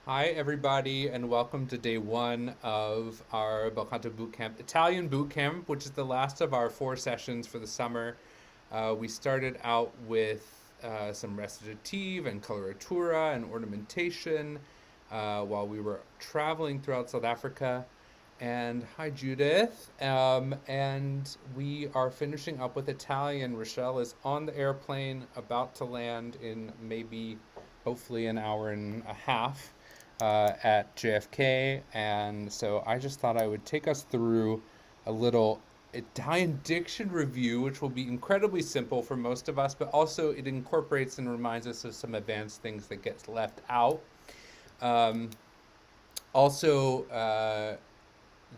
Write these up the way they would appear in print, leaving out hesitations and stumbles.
Hi, everybody, and welcome to day one of our Bel Canto Bootcamp, Italian Bootcamp, which is the last of our 4 sessions for the summer. We started out with some recitative and coloratura and ornamentation while we were traveling throughout South Africa. And hi, Judith. And we are finishing up with Italian. Rochelle is on the airplane, about to land in maybe, hopefully, an hour and a half at JFK. And so I just thought I would take us through a little Italian diction review, which will be incredibly simple for most of us, but also it incorporates and reminds us of some advanced things that gets left out. Um, also,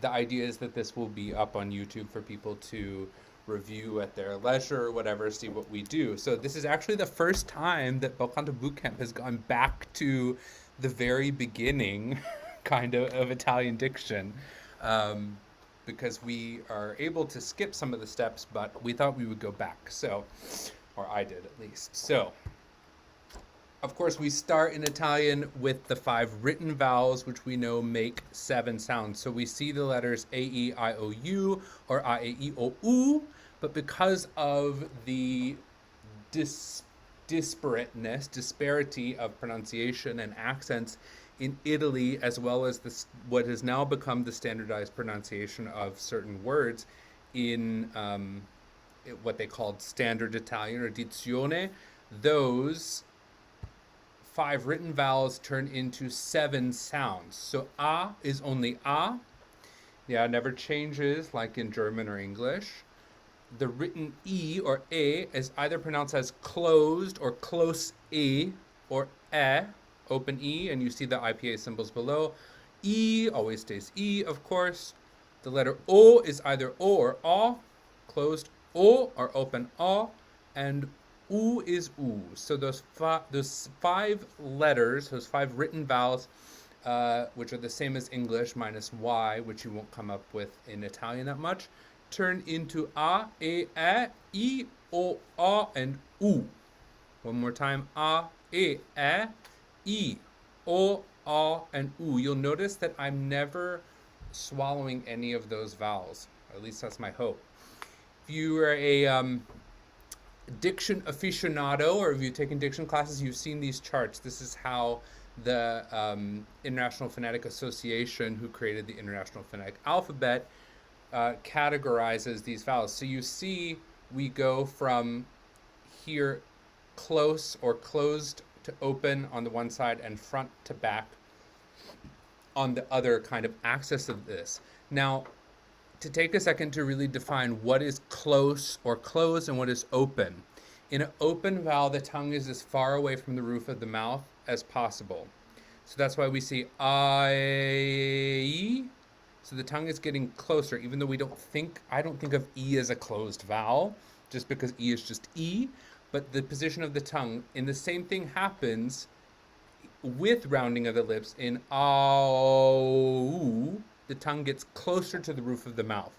the idea is that this will be up on YouTube for people to review at their leisure or whatever, see what we do. So this is actually the first time that Bel Canto Bootcamp has gone back to the very beginning, kind of Italian diction, um, because we are able to skip some of the steps, but we thought we would go back. So, or I did at least. So, of course, we start in Italian with the 5 written vowels, which we know make 7 sounds. So we see the letters A, E, I, O, U, or I, A, E, O, U, but because of the disparity of pronunciation and accents in Italy, as well as what has now become the standardized pronunciation of certain words in what they called standard Italian or dizione, those 5 written vowels turn into 7 sounds. So A is only A. Yeah, it never changes like in German or English. The written E or A is either pronounced as closed or close E or open E, and you see the IPA symbols below. E always stays E, of course. The letter O is either O or A, closed O or open A, and U is U. So those 5 letters, those 5 written vowels, which are the same as English minus Y, which you won't come up with in Italian that much, turn into A, E, I, O, A, and U. One more time, A, E, I, O, A, and U. You'll notice that I'm never swallowing any of those vowels. At least that's my hope. If you are a diction aficionado, or if you've taken diction classes, you've seen these charts. This is how the International Phonetic Association, who created the International Phonetic Alphabet, categorizes these vowels. So you see we go from here close or closed to open on the one side and front to back on the other kind of axis of this. Now, to take a second to really define what is close or closed and what is open. In an open vowel, the tongue is as far away from the roof of the mouth as possible. So that's why we see I. So the tongue is getting closer, even though I don't think of E as a closed vowel, just because E is just E. But the position of the tongue, and the same thing happens with rounding of the lips in au, the tongue gets closer to the roof of the mouth.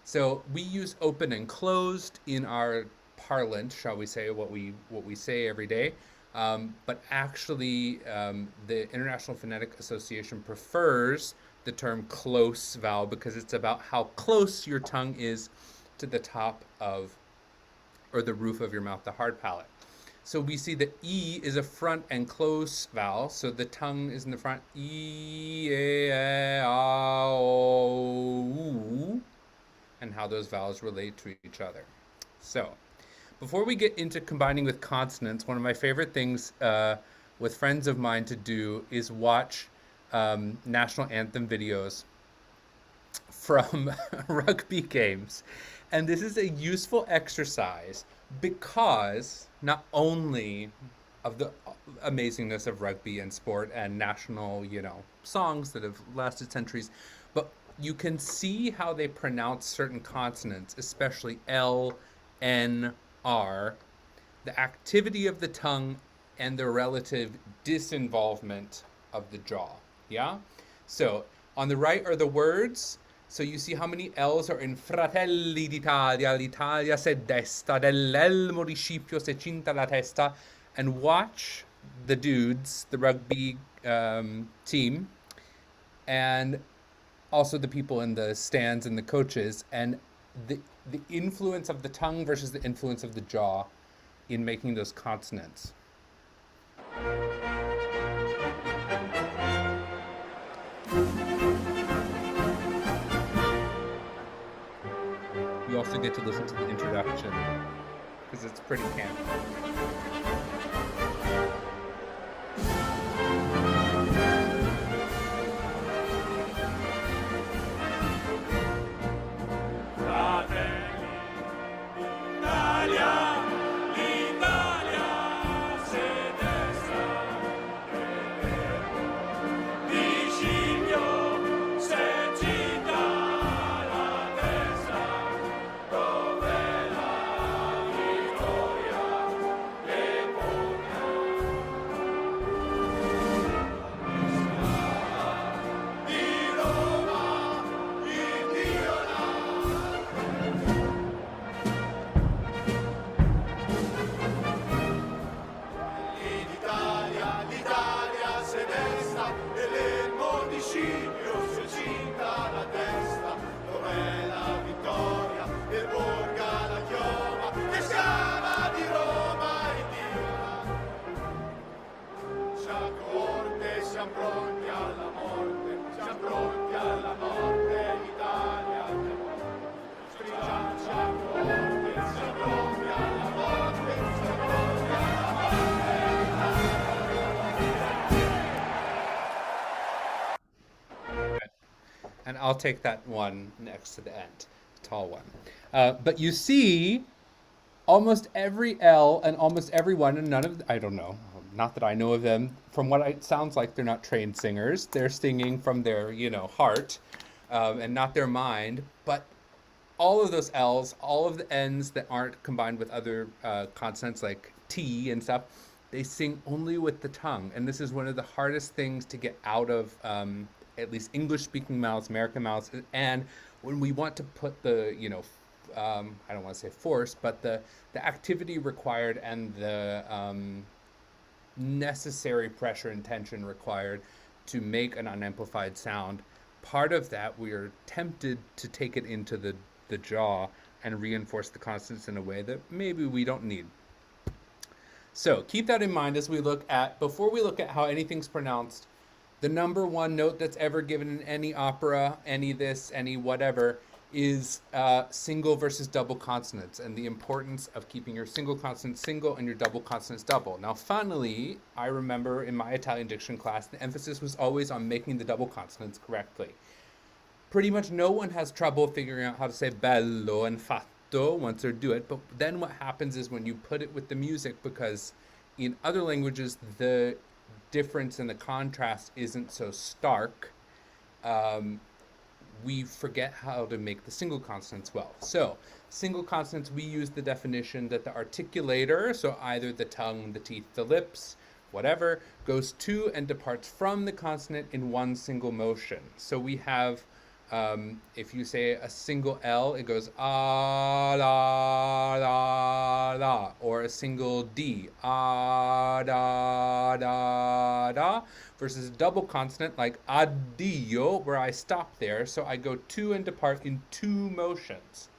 So we use open and closed in our parlance, shall we say, what we say every day. But actually, the International Phonetic Association prefers the term close vowel because it's about how close your tongue is to the top of, or the roof of your mouth, the hard palate. So we see that E is a front and close vowel. So the tongue is in the front. E, A, O, and how those vowels relate to each other. So before we get into combining with consonants, one of my favorite things with friends of mine to do is watch national anthem videos from rugby games. And this is a useful exercise because not only of the amazingness of rugby and sport and national, songs that have lasted centuries, but you can see how they pronounce certain consonants, especially L, N, R, the activity of the tongue and the relative disinvolvement of the jaw. Yeah? So on the right are the words. So you see how many L's are in Fratelli d'Italia, l'Italia s'è desta, dell'elmo di Scipio s'è cinta la testa. And watch the dudes, the rugby team, and also the people in the stands and the coaches, and the the influence of the tongue versus the influence of the jaw in making those consonants. You also get to listen to the introduction because it's pretty campy. And I'll take that one next to the end, tall one. But you see, almost every L and almost every one, and none of, I don't know, not that I know of them. From what it sounds like, they're not trained singers. They're singing from their, heart, and not their mind. But all of those L's, all of the N's that aren't combined with other consonants like T and stuff, they sing only with the tongue. And this is one of the hardest things to get out of at least English speaking mouths, American mouths. And when we want to put the, I don't want to say force, but the activity required and the necessary pressure and tension required to make an unamplified sound, part of that we are tempted to take it into the jaw and reinforce the consonants in a way that maybe we don't need. So keep that in mind as we look at, before we look at how anything's pronounced, the number one note that's ever given in any opera, any this, any whatever, is single versus double consonants and the importance of keeping your single consonant single and your double consonants double. Now, funnily, I remember in my Italian diction class, the emphasis was always on making the double consonants correctly. Pretty much no one has trouble figuring out how to say bello and fatto once they do it, but then what happens is when you put it with the music, because in other languages, the difference and the contrast isn't so stark, we forget how to make the single consonants well. So single consonants, we use the definition that the articulator, so either the tongue, the teeth, the lips, whatever, goes to and departs from the consonant in one single motion. So we have, if you say a single L, it goes ah, la, la, la, or a single D, ah, da, da, da, versus a double consonant like addio, where I stop there. So I go to and depart in two motions.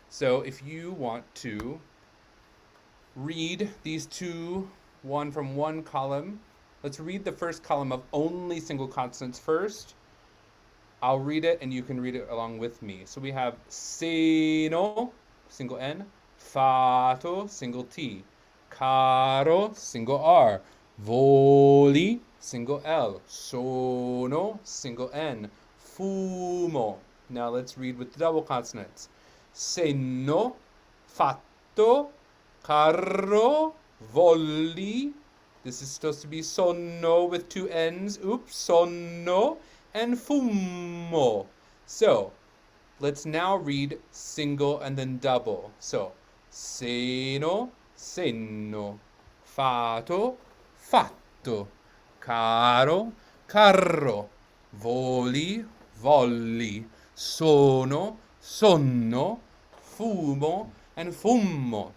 So if you want to read these two, one from one column, let's read the first column of only single consonants first. I'll read it and you can read it along with me. So we have seno, single N, fato, single T, caro, single R, voli, single L, sono, single N, fumo. Now let's read with the double consonants. Senno, fatto, carro, volli. This is supposed to be sonno with two N's. Oops, sonno. And fumo. So let's now read single and then double. So seno, senno, fato, fatto, caro, carro, voli, volli, sono, sonno, fumo, and fummo.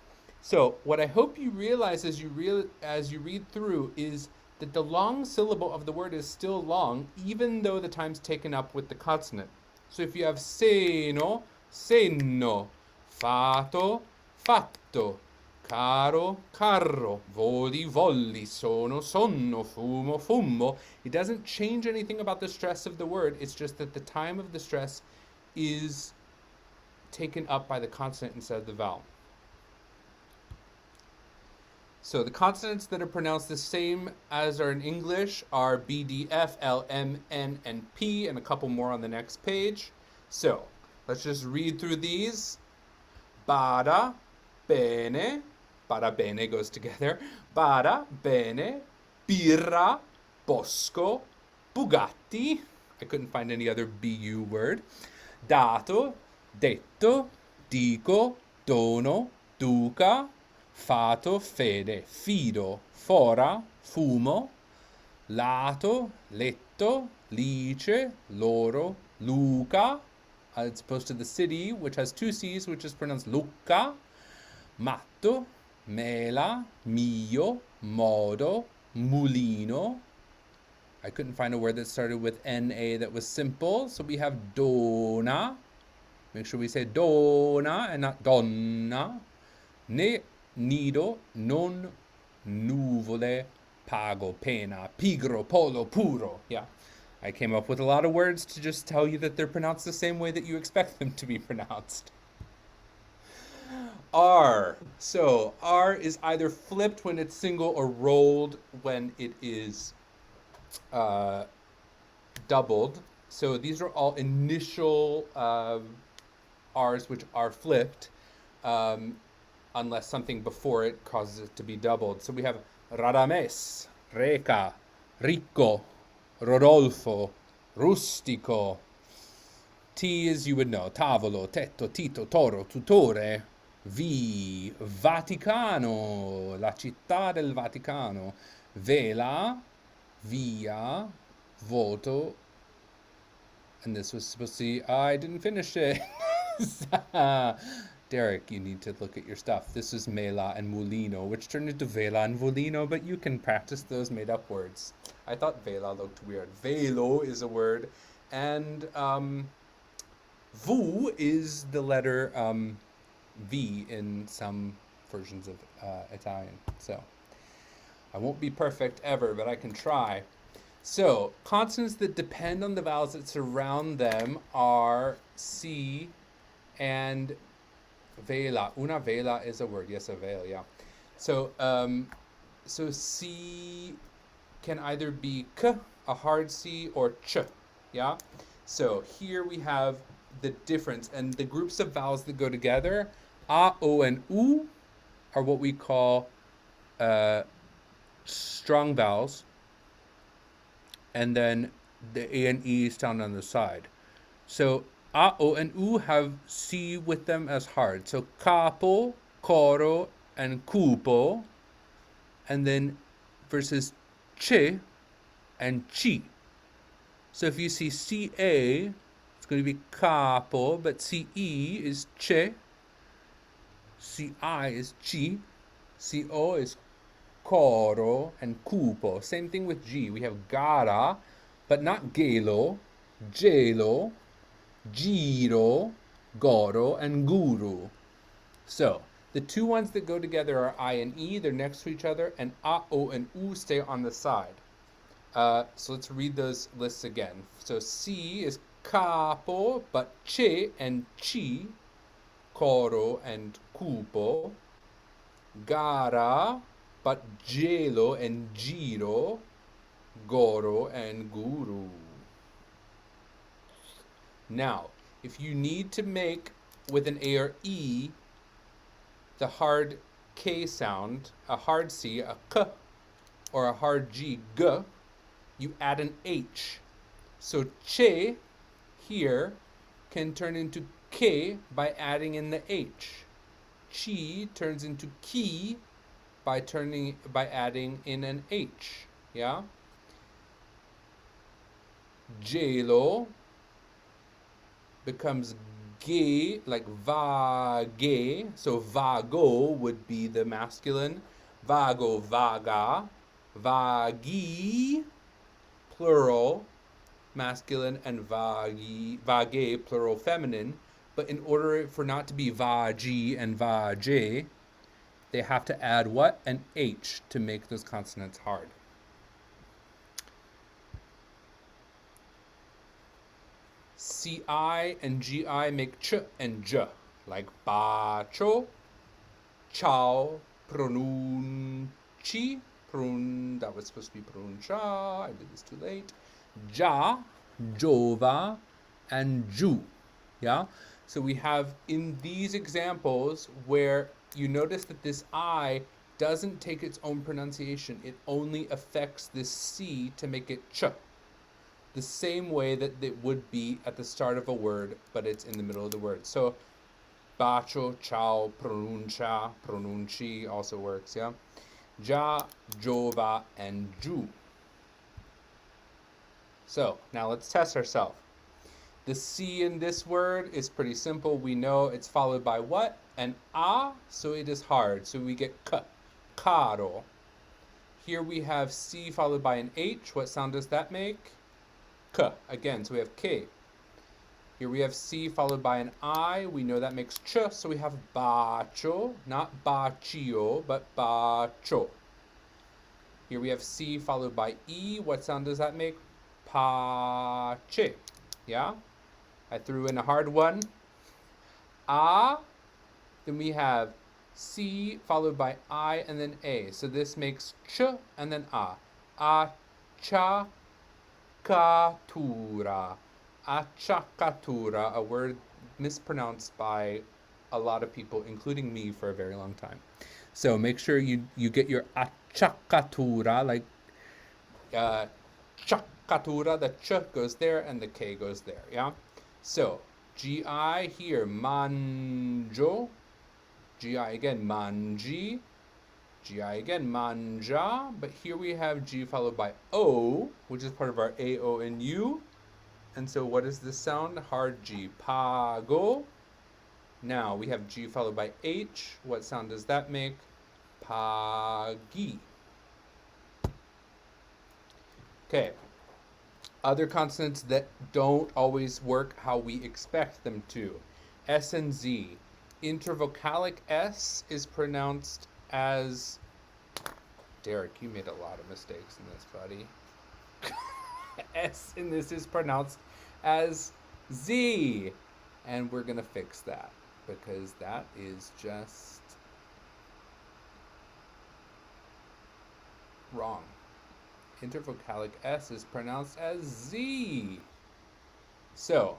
So what I hope you realize as you read through is that the long syllable of the word is still long, even though the time's taken up with the consonant. So if you have seno, senno, fato, fatto, caro, carro, voli, volli, sono, sonno, fumo, fummo. It doesn't change anything about the stress of the word. It's just that the time of the stress is taken up by the consonant instead of the vowel. So the consonants that are pronounced the same as are in English are B, D, F, L, M, N, and P, and a couple more on the next page. So let's just read through these. Bada, bene. Bada bene goes together. Bada, bene. Birra, bosco, Bugatti. I couldn't find any other BU word. Dato, detto, dico, dono, duca, fato, fede, fido, fora, fumo, lato, letto, lice, loro, Luca, as opposed to the city, which has two C's, which is pronounced Lucca, matto, mela, mio, modo, mulino. I couldn't find a word that started with NA that was simple, so we have dona. Make sure we say dona and not donna. Ne, nido, non, nuvole, pago, pena, pigro, polo, puro. Yeah. I came up with a lot of words to just tell you that they're pronounced the same way that you expect them to be pronounced. R. So R is either flipped when it's single or rolled when it is doubled. So these are all initial R's which are flipped, unless something before it causes it to be doubled. So we have Radames, Reca, Ricco, Rodolfo, Rustico. T, as you would know, tavolo, tetto, tito, toro, tutore. V, Vaticano, la città del Vaticano. Vela, via, voto. And this was supposed to be, I didn't finish it. Derek, you need to look at your stuff. This is mela and mulino, which turned into vela and volino, but you can practice those made up words. I thought vela looked weird. Velo is a word, and vu is the letter V in some versions of Italian. So I won't be perfect ever, but I can try. So consonants that depend on the vowels that surround them are C and vela. Una vela is a word. Yes, a veil. Yeah. So so C can either be k, a hard C, or ch. Yeah. So here we have the difference, and the groups of vowels that go together, a, o, and u, are what we call strong vowels, and then the a and e sound on the side. So a, o, and u have C with them as hard. So capo, coro, and cupo, and then versus che and chi. So if you see CA, it's going to be capo, but CE is che, CI is chi, CO is coro, and cupo. Same thing with G. We have gara, but not gelo, gelo, giro, goro, and guru. So the two ones that go together are I and E. They're next to each other, and A, O, and U stay on the side. So let's read those lists again. So C is capo, but che and chi, coro and cupo. Gara, but gelo and giro, goro and guru. Now, if you need to make with an A or E the hard K sound, a hard C, a K, or a hard G, G, you add an H. So che here can turn into K by adding in the H. Chi turns into ki by adding in an H. Yeah? Gelo becomes Ge, like vage. So vago would be the masculine. Vago, vaga. Vagi, plural, masculine, and vage, plural, feminine. But in order for not to be vagi and vage, they have to add what? An H to make those consonants hard. CI and GI make ch and j, like bacho, chow, pronunci, that was supposed to be pronuncia, I did this too late, ja, jova, and ju, yeah? So we have in these examples where you notice that this I doesn't take its own pronunciation, it only affects this C to make it ch, the same way that it would be at the start of a word, but it's in the middle of the word. So, bacio, ciao, pronuncia, pronunci also works, yeah? Ja, jova, and ju. So, now let's test ourselves. The C in this word is pretty simple. We know it's followed by what? An A, so it is hard. So we get k, caro. Here we have C followed by an H. What sound does that make? K, again, so we have K. Here we have C followed by an I. We know that makes ch, so we have bacio, not bacio, but bacio. Here we have C followed by E. What sound does that make? Pace. Yeah? I threw in a hard one. A. Then we have C followed by I and then A. So this makes ch and then A. A, cha, Achacatura. Achacatura, a word mispronounced by a lot of people, including me, for a very long time. So make sure you get your achacatura, like chacatura, the ch goes there and the k goes there, yeah? So, GI here, manjo. GI again, manji. GI again, manja, but here we have G followed by O, which is part of our A, O, and U. And so what is this sound? Hard G, pago. Now we have G followed by H. What sound does that make? Pagi. Okay. Other consonants that don't always work how we expect them to. S and Z. Intervocalic S is pronounced as... Derek, you made a lot of mistakes in this, buddy. S in this is pronounced as Z. And we're going to fix that because that is just wrong. Intervocalic S is pronounced as Z. So,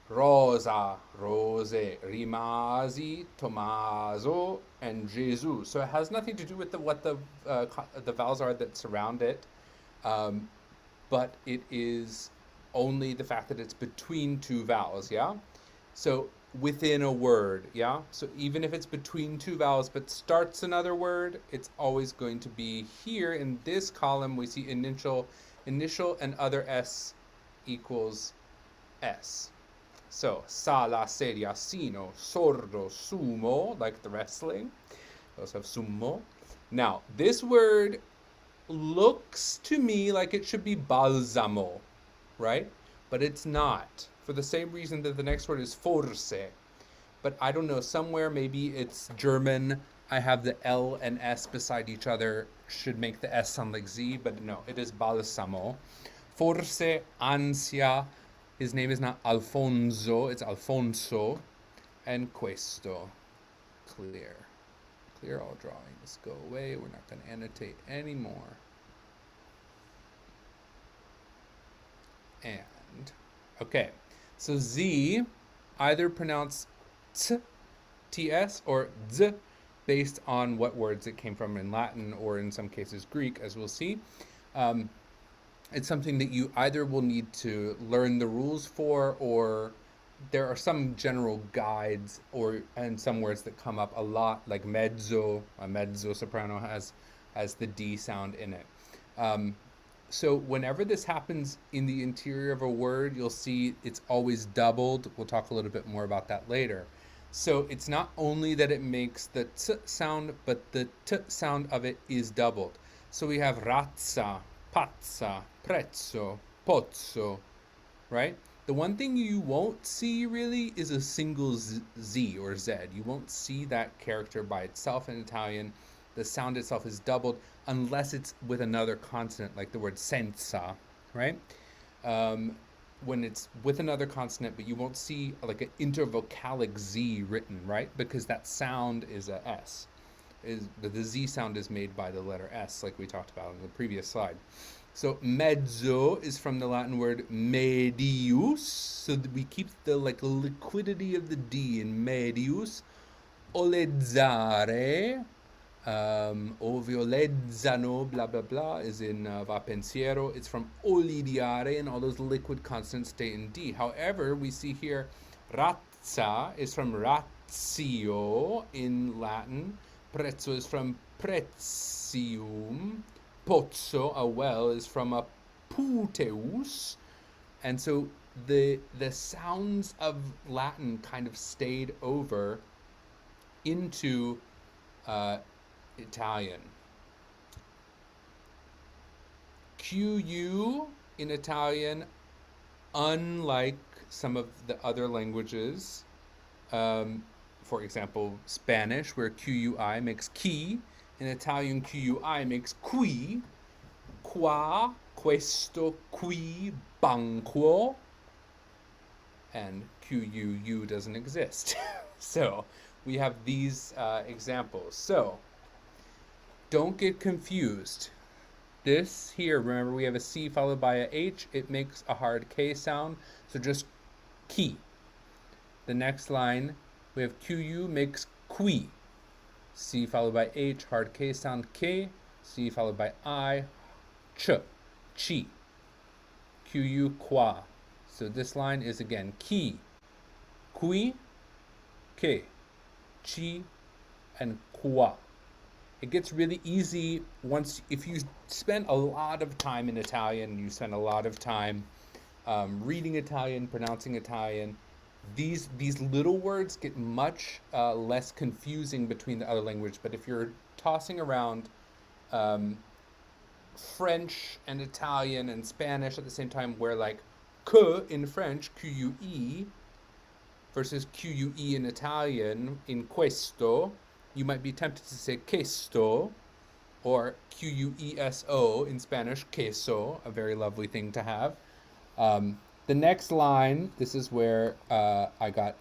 Rosa, Rose, Rimasi, Tommaso, and Gesù. So it has nothing to do with what the vowels are that surround it, but it is only the fact that it's between two vowels, yeah? So within a word, yeah? So even if it's between two vowels but starts another word, it's always going to be here in this column. We see initial and other S equals S. So, sala, sedia, sino, sordo, sumo, like the wrestling. We also have sumo. Now, this word looks to me like it should be balsamo, right? But it's not, for the same reason that the next word is forse. But I don't know, somewhere maybe it's German. I have the L and S beside each other, should make the S sound like Z, but no, it is balsamo. Forse, ansia. His name is not Alfonso, it's Alfonso. And questo. Clear. Clear all drawings. Go away. We're not going to annotate anymore. And, okay. So Z, either pronounced t, ts, or z, based on what words it came from in Latin, or in some cases Greek, as we'll see. It's something that you either will need to learn the rules for, or there are some general guides and some words that come up a lot, like mezzo. A mezzo soprano has the D sound in it. So whenever this happens in the interior of a word, you'll see it's always doubled. We'll talk a little bit more about that later. So it's not only that it makes the t sound, but the t sound of it is doubled. So we have razza, pazza, prezzo, pozzo, right? The one thing you won't see really is a single Z or Z. You won't see that character by itself in Italian. The sound itself is doubled unless it's with another consonant, like the word senza, right? Um, when it's with another consonant, but you won't see like an intervocalic Z written, right? Because that sound is a S. The Z sound is made by the letter S, like we talked about in the previous slide. So mezzo is from the Latin word medius, so that we keep the like liquidity of the D in medius. Olezzare, o violezzano, blah blah blah, is in va pensiero. It's from olidiare, and all those liquid consonants stay in D. However, we see here razza is from ratio in Latin. Prezzo is from prezium. Pozzo, a well, is from a puteus. And so the sounds of Latin kind of stayed over into Italian. QU in Italian, unlike some of the other languages, for example, Spanish, where QUI makes key, in Italian QUI makes qui, qua, questo, qui, banquo, and QUU doesn't exist. So we have these examples. So don't get confused. This here, remember we have a C followed by a H, it makes a hard K sound, so just key. The next line, we have QU makes qui. C followed by H, hard K sound K. C followed by I, ch, chi. QU qua. So this line is again ki, qui, ke, chi, and qua. It gets really easy once, if you spend a lot of time in Italian, you spend a lot of time reading Italian, pronouncing Italian, these little words get much less confusing between the other language. But if you're tossing around French and Italian and Spanish at the same time, where like que in French, QUE, versus QUE in Italian, in questo, you might be tempted to say questo, or QUESO in Spanish, queso, a very lovely thing to have. The next line, this is where I got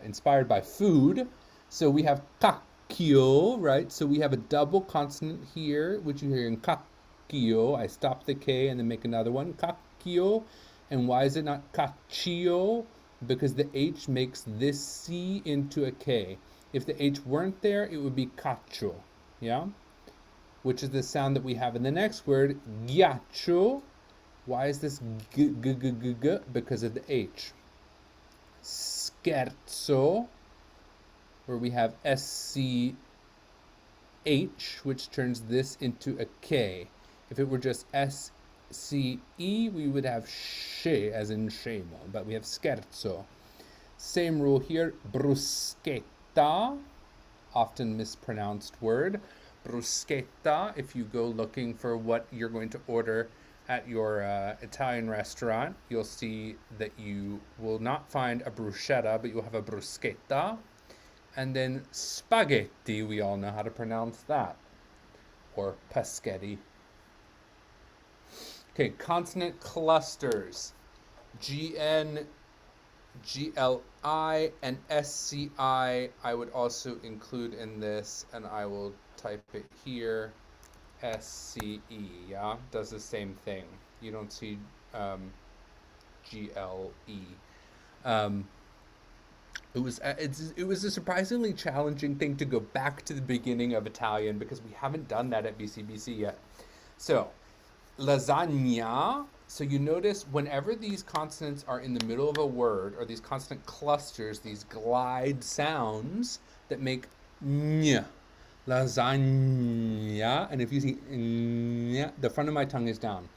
inspired by food. So we have cacchio, right? So we have a double consonant here, which you hear in cacchio. I stop the K and then make another one, cacchio. And why is it not cacchio? Because the H makes this C into a K. If the H weren't there, it would be caccio, yeah? Which is the sound that we have in the next word, ghiaccio. Why is this g, g, g, g, g? Because of the H. Scherzo, where we have SCH, which turns this into a K. If it were just SCE, we would have she, as in scemo, but we have scherzo. Same rule here, bruschetta, often mispronounced word. Bruschetta, if you go looking for what you're going to order at your Italian restaurant, you'll see that you will not find a bruschetta, but you'll have a bruschetta. And then spaghetti, we all know how to pronounce that. Or paschetti. Okay, consonant clusters. GN, GLI, and SCI I would also include in this, and I will type it here. SCE, yeah, does the same thing. You don't see GLE. It was a surprisingly challenging thing to go back to the beginning of Italian because we haven't done that at BCBC yet. So, lasagna. So you notice whenever these consonants are in the middle of a word, or these consonant clusters, these glide sounds that make ñ. lasagna, and if you see the front of my tongue is down.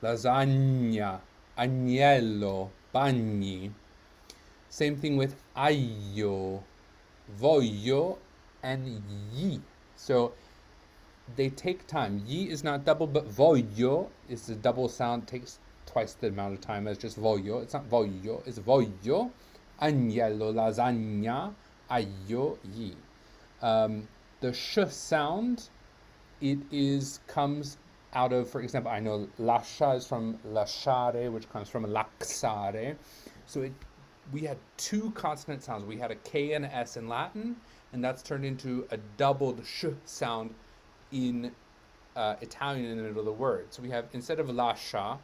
Lasagna, agnello, bagni. Same thing with aglio, voglio, and gli. So they take time. Yi is not double, but voglio is a double sound, takes twice the amount of time as just voglio. It's not voglio, it's voglio. Agnello, lasagna, aglio, yi. Um, the sh sound, it is comes out of, for example, I know lascia is from lasciare, which comes from laxare. So we had two consonant sounds. We had a K and an S in Latin, and that's turned into a doubled sh sound in Italian in the middle of the word. So we have, instead of lascia,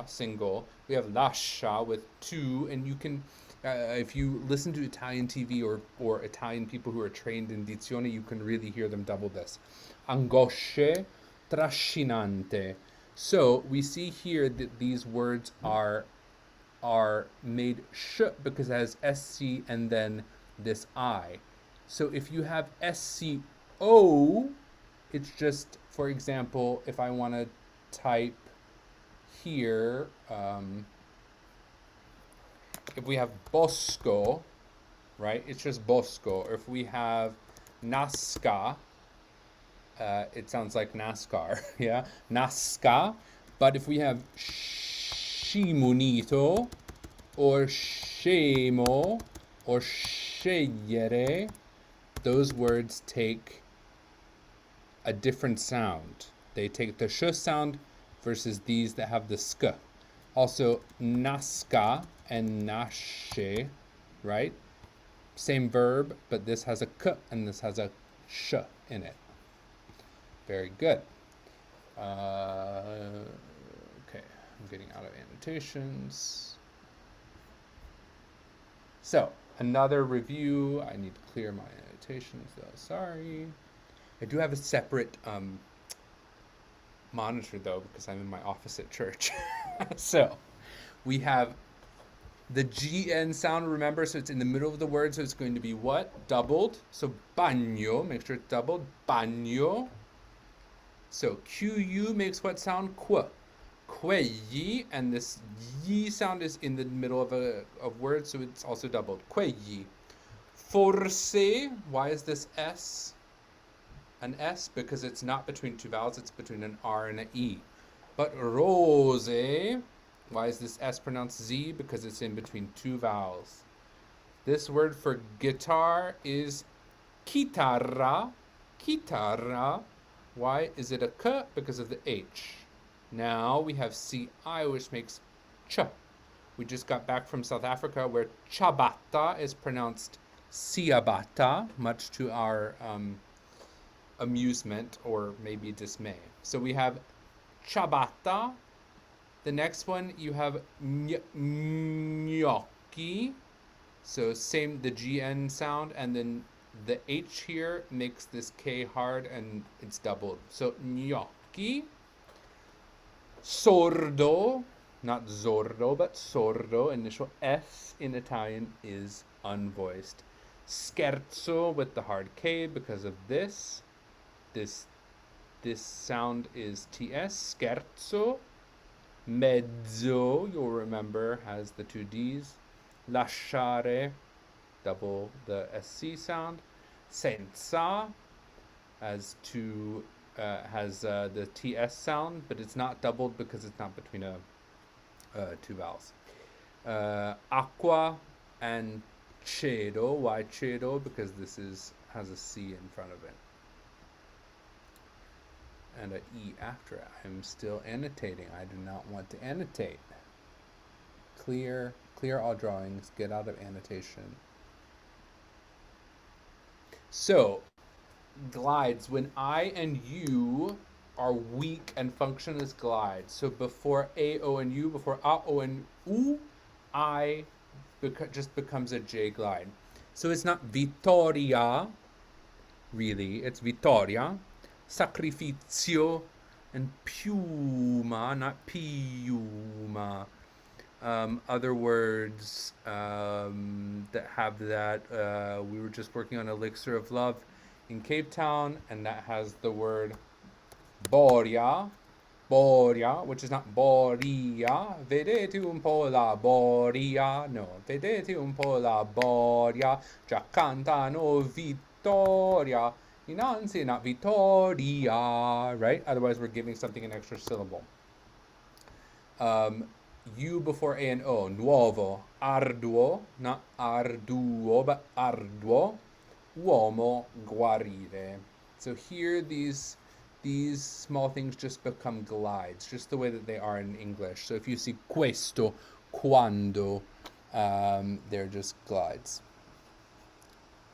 single, we have lascia with two, and you can, if you listen to Italian TV or Italian people who are trained in dizione, you can really hear them double this. Angosce, trascinante. So we see here that these words are made sh because it has SC and then this I. So if you have SCO, it's just, for example, if I want to type here, if we have bosco, right, it's just bosco. Or if we have nasca, it sounds like NASCAR, yeah, nasca. But if we have scimunito or scemo or scegliere, those words take a different sound. They take the sh sound versus these that have the sk. Also, nasca and nasce, right? Same verb, but this has a k and this has a sh in it. Very good. Okay, I'm getting out of annotations. So, another review. I need to clear my annotations though, sorry. I do have a separate monitor though because I'm in my office at church. So, we have the GN sound, remember, so it's in the middle of the word, so it's going to be what? Doubled. So bagno, make sure it's doubled. Bagno. So QU makes what sound? Qu. Quegli, and this yi sound is in the middle of words, so it's also doubled. Quegli. Forse, why is this S? An S? Because it's not between two vowels, it's between an R and an E. But rose, why is this S pronounced Z? Because it's in between two vowels. This word for guitar is chitarra. Chitarra. Why is it a K? Because of the H. Now we have CI, which makes ch. We just got back from South Africa where ciabatta is pronounced ciabatta, much to our amusement or maybe dismay. So we have ciabatta. The next one you have gnocchi. So same, the GN sound, and then the H here makes this K hard and it's doubled. So gnocchi. Sordo, not zordo, but sordo. Initial S in Italian is unvoiced. Scherzo with the hard K because of this. This sound is TS. Scherzo. Mezzo, you'll remember, has the two Ds. Lasciare, double the SC sound. Senza has the TS sound, but it's not doubled because it's not between two vowels. Acqua and cedo. Why cedo? Because this has a C in front of it and an E after it. I'm still annotating. I do not want to annotate. Clear all drawings, get out of annotation. So, glides, when I and U are weak and function as glides. So before A, O, and U, before A, O, and U, I just becomes a J glide. So it's not Vittoria, really, it's Vittoria. Sacrificio and Piuma, not Piuma. Other words that have that, we were just working on Elixir of Love. in Cape Town, and that has the word boria, boria, which is not boria. Vedete un po' la boria. No, vedete un po' la boria. Già cantano vittoria. Innanzi, not vittoria, right? Otherwise, we're giving something an extra syllable. Um, U before A and O. Nuovo, arduo, not arduo, but arduo. Uomo, guarire. So here, these small things just become glides, just the way that they are in English. So if you see questo, quando, they're just glides.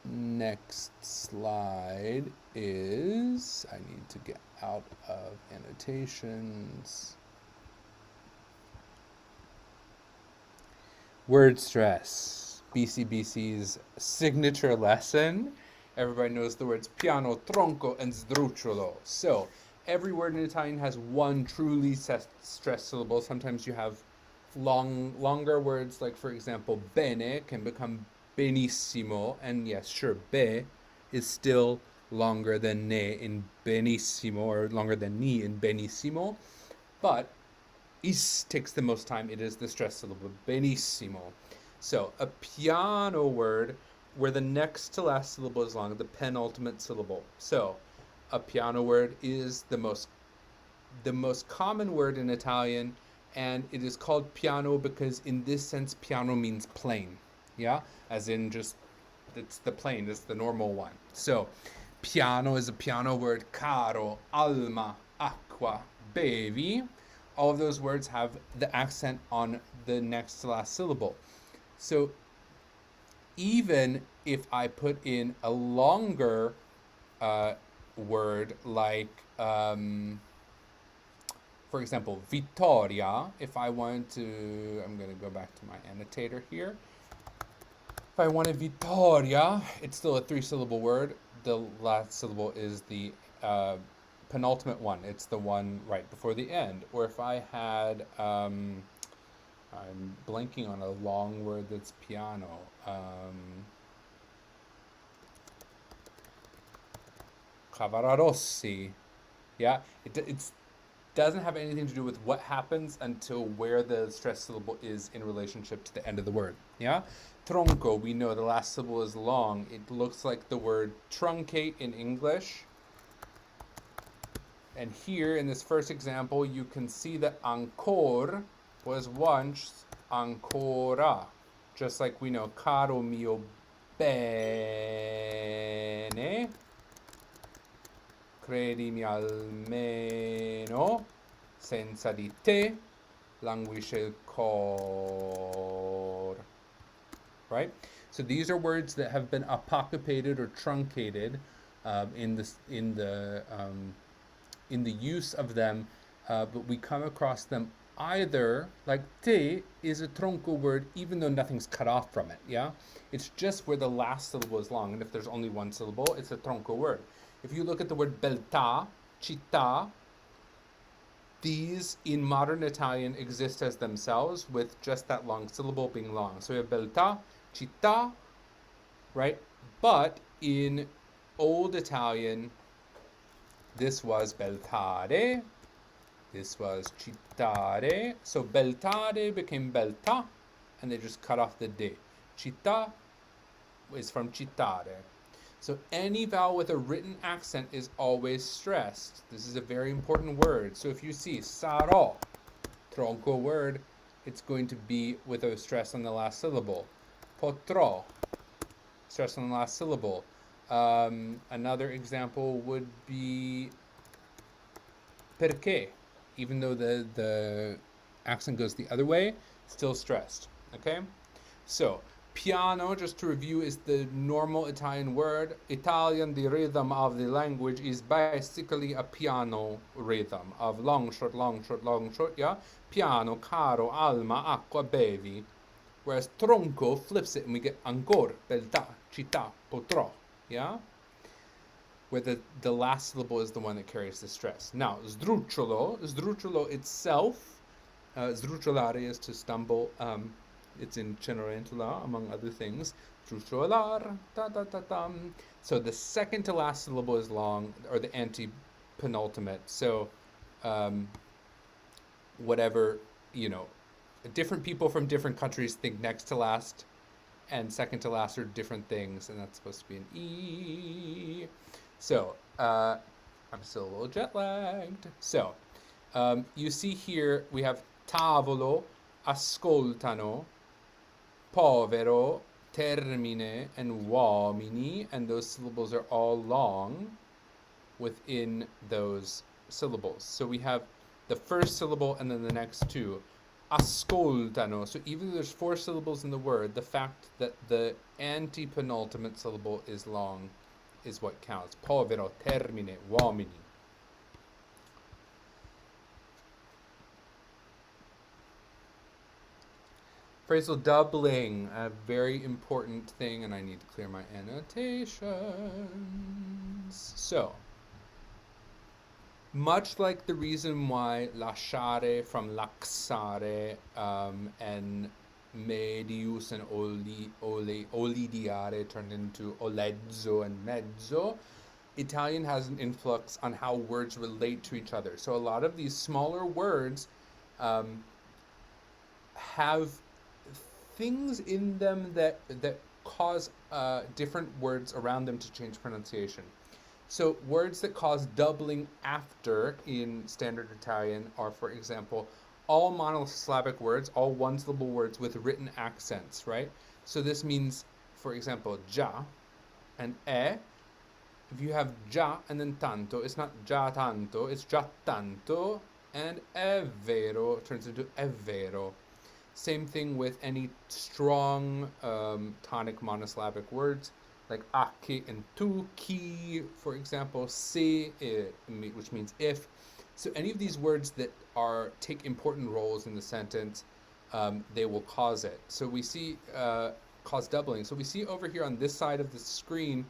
Next slide is, I need to get out of annotations. Word stress, BCBC's signature lesson. Everybody knows the words piano, tronco, and sdrucciolo. So every word in Italian has one truly stressed syllable. Sometimes you have longer words, like for example, bene can become benissimo, and yes, sure, be is still longer than ne in benissimo, or longer than ni in benissimo, but is takes the most time. It is the stress syllable, benissimo. So a piano word where the next to last syllable is long, the penultimate syllable. So a piano word is the most common word in Italian, and it is called piano because in this sense piano means plain. Yeah, as in just it's the plain, it's the normal one. So piano is a piano word. Caro, alma, acqua, bevi. All of those words have the accent on the next to last syllable. So even if I put in a longer word like, for example, Vittoria, if I wanted to, I'm going to go back to my annotator here. If I wanted Vittoria, it's still a 3-syllable word. The last syllable is the penultimate one. It's the one right before the end. Or if I had, I'm blanking on a long word that's piano. Cavararossi. Yeah, it doesn't have anything to do with what happens until where the stress syllable is in relationship to the end of the word. Yeah, tronco, we know the last syllable is long. It looks like the word truncate in English. And here in this first example, you can see that ancor was once ancora, just like we know caro mio bene, credimi almeno, senza di te languisce il cor. Right? So these are words that have been apocryphated or truncated in the use of them, but we come across them either, like te is a tronco word even though nothing's cut off from it, yeah? It's just where the last syllable is long, and if there's only one syllable, it's a tronco word. If you look at the word beltà, città, these in modern Italian exist as themselves with just that long syllable being long. So we have beltà, città, right? But in Old Italian, this was beltare, this was cittare. So beltare became beltà, and they just cut off the de. Città is from cittare. So any vowel with a written accent is always stressed. This is a very important word. So if you see sarò, tronco word, it's going to be with a stress on the last syllable. Potrò, stress on the last syllable. Another example would be perché, even though the accent goes the other way, still stressed, okay? So, piano, just to review, is the normal Italian word. Italian, the rhythm of the language is basically a piano rhythm of long, short, long, short, long, short, yeah? Piano, caro, alma, acqua, bevi. Whereas tronco flips it and we get ancor, beltà, città, potrò, yeah? Where the last syllable is the one that carries the stress. Now, sdrucciolo itself, sdrucciolare is to stumble, It's in Cenerentola, among other things. Trustrolar, da da da dum. So the second to last syllable is long, or the anti-penultimate. So um, whatever, you know, different people from different countries think next to last and second to last are different things, and that's supposed to be an E. So I'm still a little jet lagged. So you see here we have tavolo, ascoltano, povero, termine, and uomini, and those syllables are all long within those syllables. So we have the first syllable and then the next two. Ascoltano. So even though there's four syllables in the word, the fact that the anti-penultimate syllable is long is what counts. Povero, termine, uomini. Phrasal doubling, a very important thing, and I need to clear my annotations. So, much like the reason why lasciare from laxare and medius and olidiare turned into olezzo and mezzo, Italian has an influx on how words relate to each other. So a lot of these smaller words have things in them that cause different words around them to change pronunciation. So words that cause doubling after in standard Italian are, for example, all monosyllabic words, all one-syllable words with written accents, right? So this means, for example, già and è. If you have già and then tanto, it's not già tanto, it's già tanto, and è vero turns into è vero. Same thing with any strong tonic monosyllabic words like ake and tu, ki, for example, se, which means if. So any of these words that take important roles in the sentence, they will cause it. So we see cause doubling. So we see over here on this side of the screen,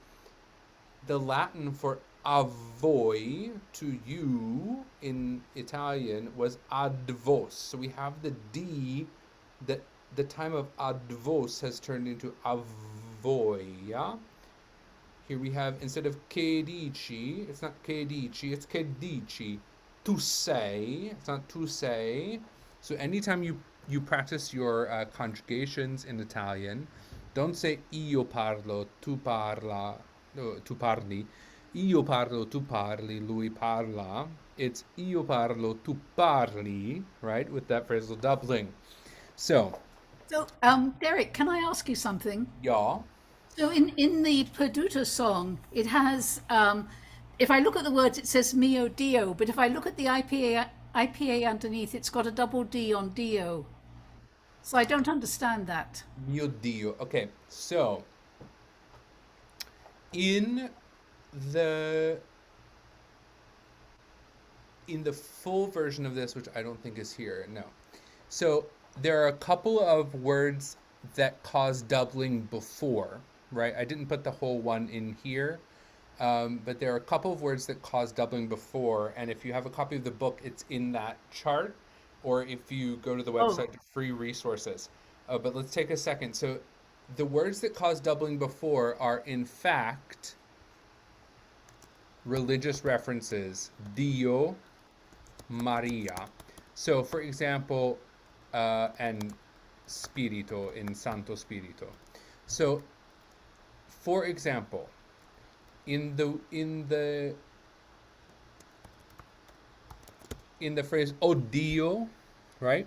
the Latin for a voi, to you, in Italian was ad vos. So we have the D that the time of ad vos has turned into avoia. Here we have, instead of che dici, it's not che dici, it's che dici. Tu sei, it's not tu sei. So anytime you practice your conjugations in Italian, don't say io parlo, tu parla, no, tu parli. Io parlo, tu parli, lui parla. It's io parlo, tu parli, right? With that phrasal doubling. So, Derek, can I ask you something? ja, So in the Perduta song, it has, if I look at the words, it says Mio Dio, but if I look at the IPA underneath, it's got a double D on Dio. So I don't understand that. mio Dio. Okay, so in the in the full version of this, which I don't think is here, no. So there are a couple of words that cause doubling before, right? I didn't put the whole one in here, but there are a couple of words that cause doubling before, and if you have a copy of the book, it's in that chart, or if you go to the Oh, website to free resources. But let's take a second. So the words that cause doubling before are, in fact, religious references. Dio, Maria. So, for example, and Spirito in Santo Spirito. So, for example, in the phrase "Oh Dio," right?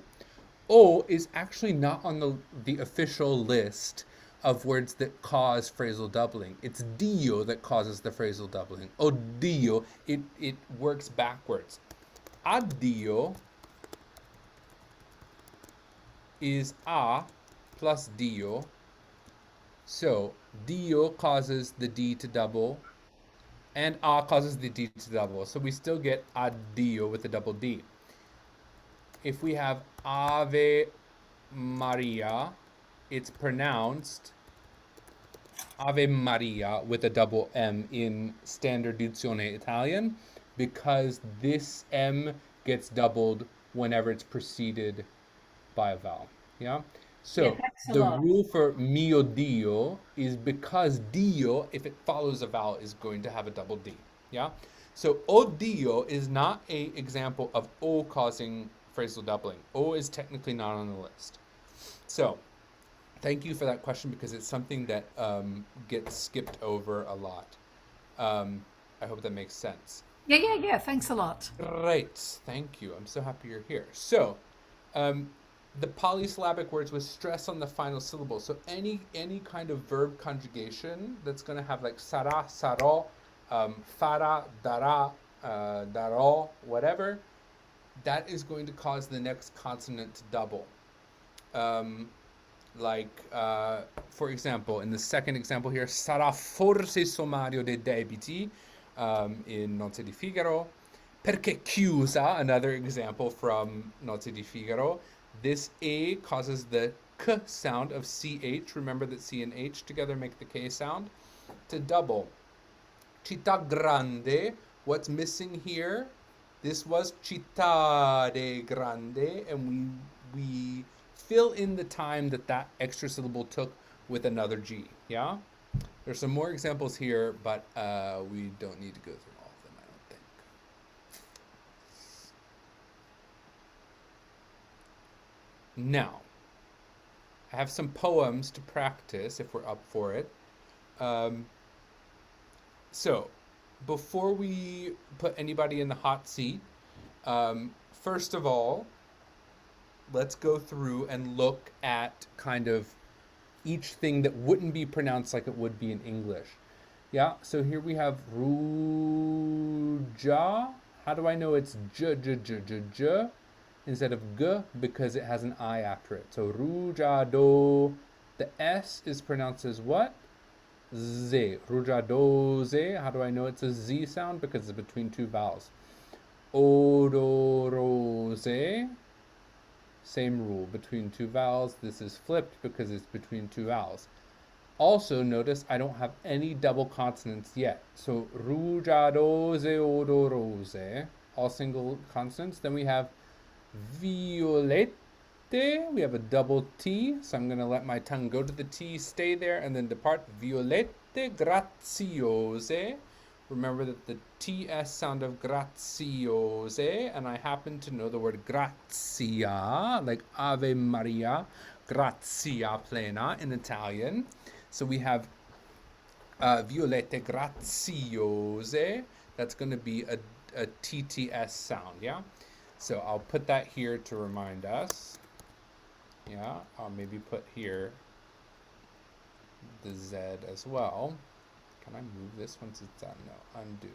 "O" is actually not on the official list of words that cause phrasal doubling. It's Dio that causes the phrasal doubling. "Oh Dio," it works backwards. Addio is a plus Dio. So Dio causes the D to double, and a causes the D to double. So we still get addio with the double D. If we have Ave Maria, it's pronounced Ave Maria with a double M in standard dizione Italian because this M gets doubled whenever it's preceded by a vowel. Yeah? Yeah, So thanks a the lot. rule for mio Dio is because Dio, if it follows a vowel, is going to have a double D. Yeah? So o Dio is not a example of O causing phrasal doubling. O is technically not on the list. So thank you for that question because it's something that gets skipped over a lot. Um, I hope that makes sense. Yeah. Thanks a lot. Great, thank you. I'm so happy you're here. So, um, the polysyllabic words with stress on the final syllable. So any kind of verb conjugation that's going to have like sara, saro, fara, dara, daro, whatever, that is going to cause the next consonant to double. Um, for example, in the second example here, sarà forse sommario dei debiti in Notte di Figaro. Perché chiusa, another example from Notte di Figaro. This A causes the K sound of CH. Remember that C and H together make the K sound to double. Città grande, what's missing here? This was città de grande, and we fill in the time that that extra syllable took with another G. Yeah. There's some more examples here, but we don't need to go through all of them, I don't think. Now, I have some poems to practice if we're up for it. Um, so, before we put anybody in the hot seat, first of all, let's go through and look at kind of each thing that wouldn't be pronounced like it would be in English. Yeah, so here we have ruja. How do I know it's j j j j j instead of g? Because it has an I after it. So rujado. The S is pronounced as what? Z. Rujadoze. How do I know it's a Z sound? Because it's between two vowels. Odorose. Same rule, between two vowels. This is flipped because it's between two vowels. Also, notice I don't have any double consonants yet. So, rugiadose, odorose, all single consonants. Then we have violette. We have a double T, so I'm going to let my tongue go to the T, stay there, and then depart. Violette graziose. Remember that the TS sound of graziose, and I happen to know the word grazia, like Ave Maria, grazia plena in Italian. So we have violette graziose. That's going to be a TTS sound, yeah? So I'll put that here to remind us. Yeah, I'll maybe put here the Z as well. Can I move this once it's done? No, undo.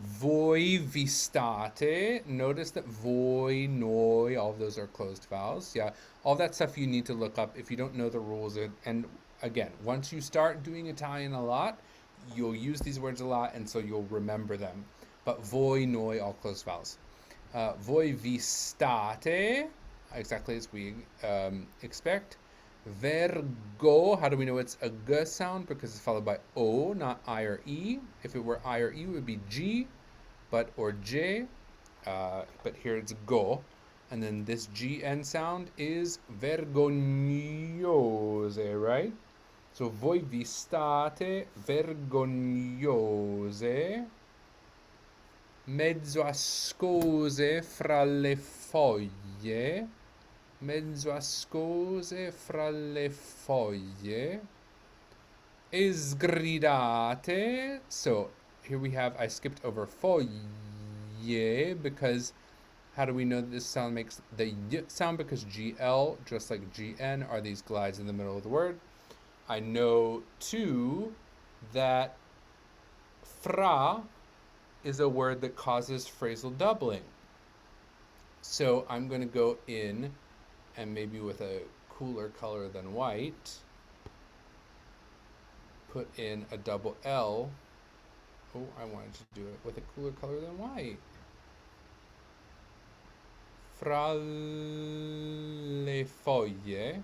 Voi vi state. Notice that voi, noi, all of those are closed vowels. Yeah, all that stuff you need to look up if you don't know the rules. And again, once you start doing Italian a lot, you'll use these words a lot, and so you'll remember them. But voi, noi, all closed vowels. Voi vi state, exactly as we expect. Vergo, how do we know it's a G sound? Because it's followed by O, not I or E. If it were I or E, it would be G, or J, but here it's go. And then this GN sound is vergognoso, right? So voi vi state vergognoso, mezzo ascose fra le foglie, mezzo ascose fra le foglie, esgridate. So here we have, I skipped over foglie because how do we know that this sound makes the y sound? Because GL, just like GN, are these glides in the middle of the word. I know too that fra is a word that causes phrasal doubling. So I'm going to go in and maybe with a cooler color than white, put in a double L. Oh, I wanted to do it with a cooler color than white. Fra le foglie,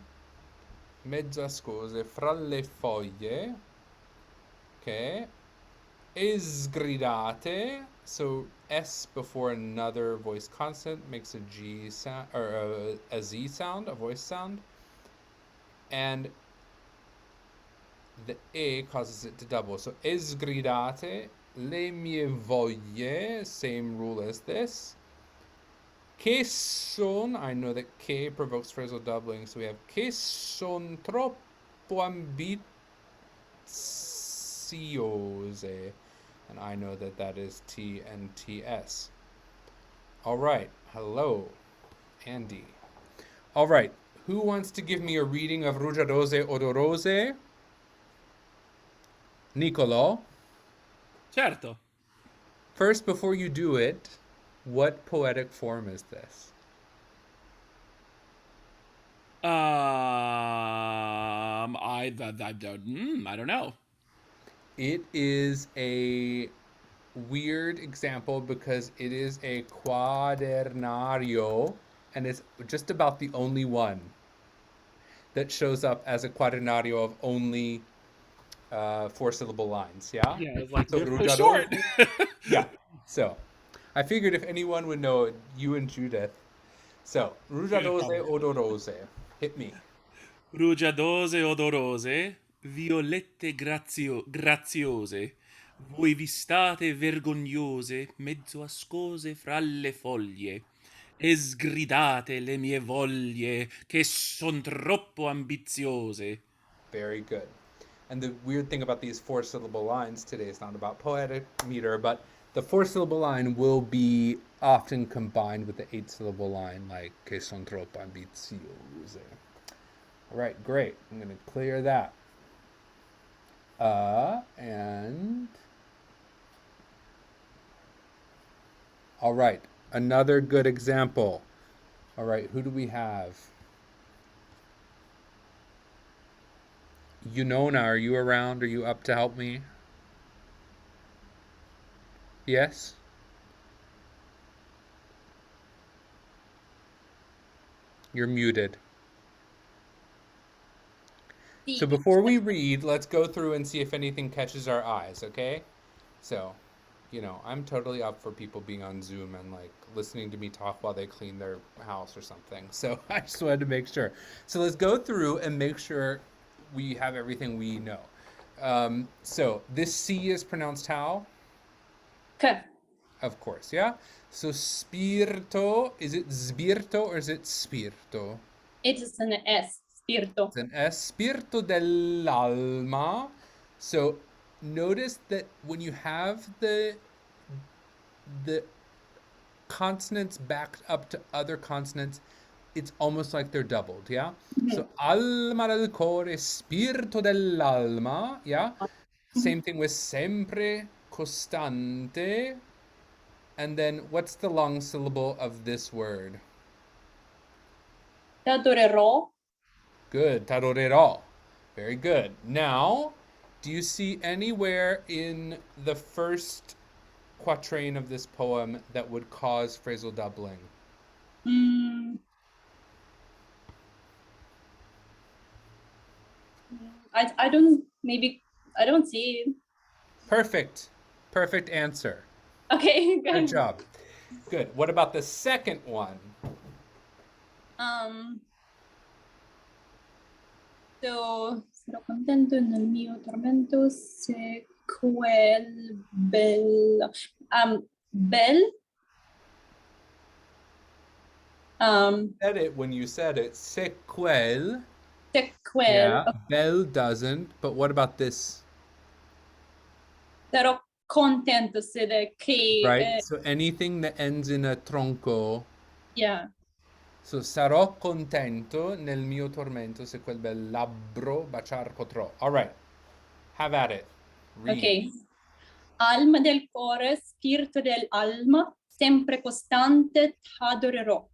mezzo ascose, fra le foglie, okay, Esgridate. So S before another voice consonant makes a G sound or a Z sound, a voice sound, and the E causes it to double. So esgridate, le mie voglie, same rule as this. Che son, I know that che provokes phrasal doubling, so we have che son troppo ambitiose, and I know that that is T and TS. All right, hello, Andy. All right, who wants to give me a reading of Rugiadose Odorose? Nicolo. Certo. First, before you do it, what poetic form is this? I don't know. It is a weird example because it is a quadernario, and it's just about the only one that shows up as a quadernario of only four-syllable lines. Yeah. Yeah, it's like So they're so short. Rugiadose. Yeah. So I figured if anyone would know it, you and Judith. So Yeah, Rugiadose probably. Odorose. Hit me. Rugiadose odorose, violette graziose, voi vi state vergognose, mezzo ascose fra le foglie, e sgridate le mie voglie, che son troppo ambiziose. Very good. And the weird thing about these four-syllable lines today is not about poetic meter, but the four-syllable line will be often combined with the eight-syllable line, like che son troppo ambiziose. All right, great. I'm going to clear that. And all right, another good example. All right, who do we have? Unona, are you around? Are you up to help me? Yes? You're muted. So before we read, let's go through and see if anything catches our eyes, okay? So, I'm totally up for people being on Zoom and like listening to me talk while they clean their house or something. So I just wanted to make sure. So let's go through and make sure we have everything we know. So this C is pronounced how? K. Of course, yeah? So spirito, is it sbirto or is it spirito? It is an S. Spirito. It's an S, spirito dell'alma. So notice that when you have the consonants backed up to other consonants, it's almost like they're doubled, yeah? So alma del core, spirito dell'alma, yeah? Same thing with sempre, costante. And then what's the long syllable of this word? T'adorerò. Good, tarorerò. Very good. Now, do you see anywhere in the first quatrain of this poem that would cause phrasal doubling? Mm, I don't, maybe, I don't see. Perfect. Perfect answer. Okay, Good good. job. Good. What about the second one? So, sarò contento nel mio tormento se quel bel, Said it when you said it. Sequel. se quel, Yeah. Bell doesn't. But what about this? sarò contento se the che, Right? So anything that ends in a tronco. yeah. So sarò contento nel mio tormento se quel bel labbro baciar potrò. All right. Have at it. Read. Ok. Alma del cuore, spirito dell'alma, sempre costante t'adorerò.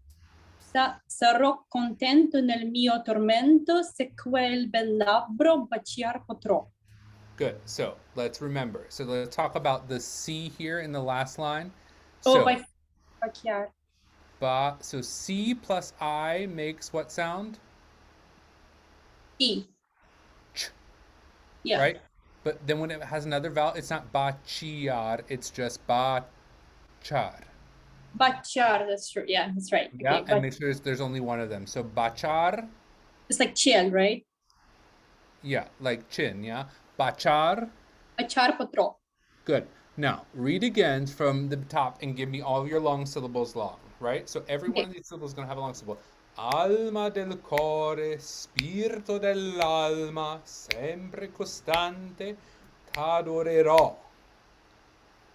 Sarò contento nel mio tormento se quel bel labbro baciar potrò. Good. So let's remember. So let's talk about the C here in the last line. Oh, So, baciar. so C plus I makes what sound? E. Ch, Yeah. right? But then when it has another vowel, it's not baciar, it's just bachar. Bachar, that's true. Yeah, that's right. Yeah, Okay, and but make sure there's only one of them. So bachar, it's like chill, right? yeah, like chin, yeah. Bachar, Bachar potro. good. Now, read again from the top and give me all your long syllables long, right? So every one Okay. of these syllables is going to have a long syllable. Alma del core, spirito dell'alma, sempre costante, t'adorerò.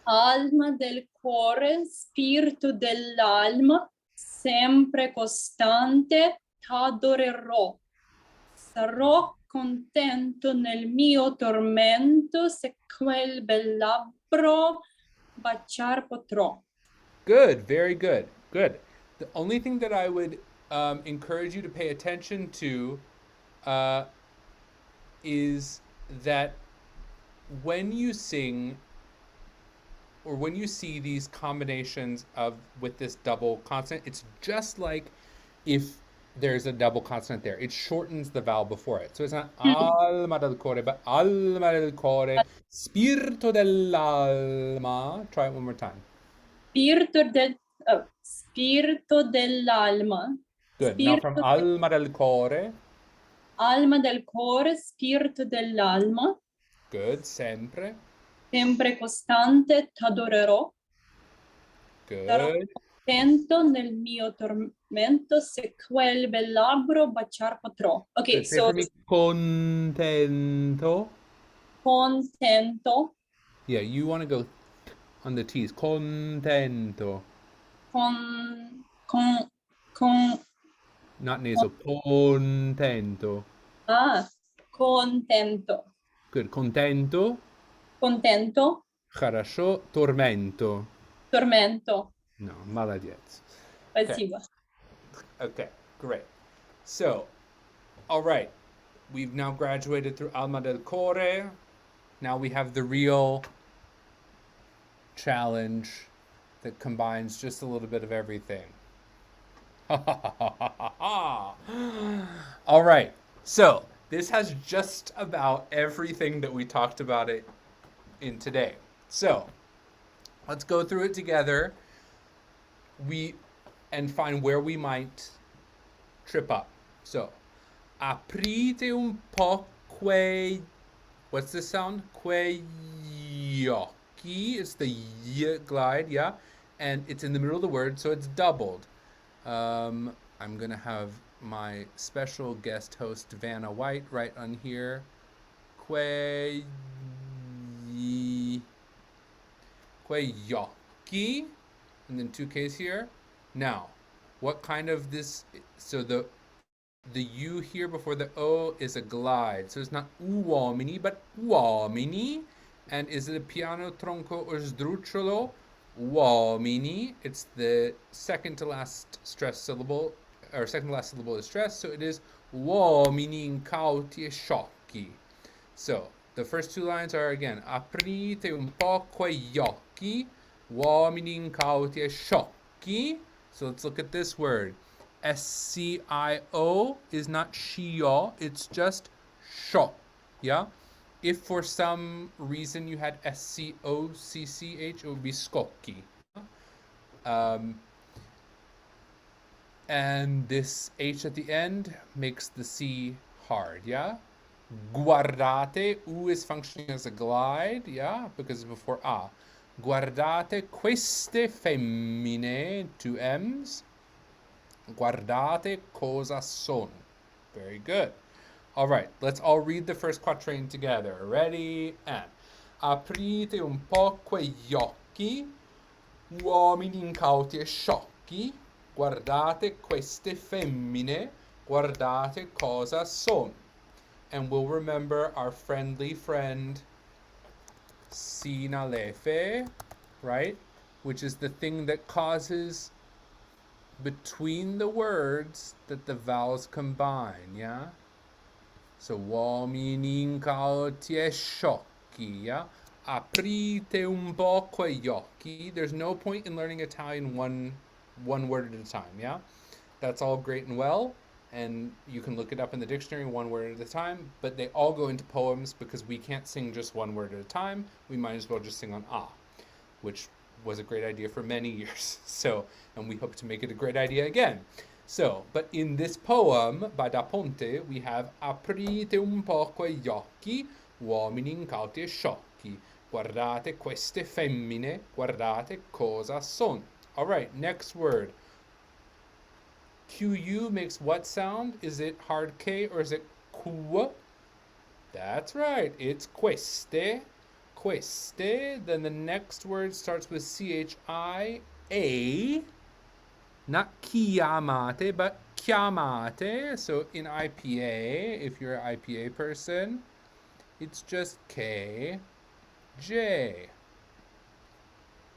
Alma del cuore, spirito dell'alma, sempre costante, t'adorerò. Sarò contento nel mio tormento se quel bel labbro baciar potrò. Good, very good, good. The only thing that I would encourage you to pay attention to uh, is that when you sing or when you see these combinations of with this double consonant, it's just like if there's a double consonant there. It shortens the vowel before it. So it's not alma del core, but alma del core, spirito dell'alma. Try it one more time. Spirito dell'alma. Good. Now from alma del core. Alma del cuore, spirito dell'alma, Good. Sempre. sempre costante, t'adorerò. Sarò Good. contento nel mio tormento se quel bel labbro baciar potrò. Okay, Good. Say so for me. Contento. contento, Yeah, you want to go on the T's. Contento. con, con, con, Not nasal. Contento. contento, Good. Contento. contento, Хорошо. Tormento. tormento. No, молодец. Спасибо. Okay, great. So, all right. We've now graduated through Alma del Core. Now we have the real challenge that combines just a little bit of everything. All right. So, this has just about everything that we talked about it in today. So, let's go through it together. And find where we might trip up. So, aprite un po' what's this sound? Quei occhi. It's the y glide, yeah? And it's in the middle of the word, so it's doubled. I'm going to have my special guest host, Vanna White, write on here. Quei occhi. And then 2Ks here. Now, what kind of this? So the U here before the O is a glide. So it's not uomini, but uomini. And is it a piano, tronco, or sdrucciolo? Uomini. It's the second to last stress syllable, or second to last syllable is stressed. So it is uomini incauti e sciocchi. So the first two lines are again, aprite un po' quegli occhi, uomini incauti e sciocchi. So let's look at this word. SCIO is not shio, it's just sho. Yeah? If for some reason you had SCOCCH, it would be scocchi. And this H at the end makes the C hard, yeah? Guardate, U is functioning as a glide, yeah? Because it's before A. Guardate queste femmine, two M's. Guardate cosa son. Very good. All right, let's all read the first quatrain together. Ready? And. Aprite un po' quegli occhi, uomini incauti e sciocchi. Guardate queste femmine, guardate cosa son. And we'll remember our friendly friend sinalefe, right? Which is the thing that causes between the words that the vowels combine, yeah? So, uomini incauti e sciocchi, yeah? Aprite un po' quegli occhi. There's no point in learning Italian one word at a time, yeah? That's all great and well. and you can look it up in the dictionary one word at a time, but they all go into poems because we can't sing just one word at a time. We might as well just sing on ah, which was a great idea for many years. So, and we hope to make it a great idea again. So, but in this poem by Da Ponte, we have aprite un poco gli occhi, uomini incauti e sciocchi. Guardate queste femmine, guardate cosa son. All right, next word. QU makes what sound? Is it hard K or is it Q? That's right, it's queste. Queste. Then the next word starts with CHI, A. Not chiamate, but chiamate. So in IPA, if you're an IPA person, it's just K, J.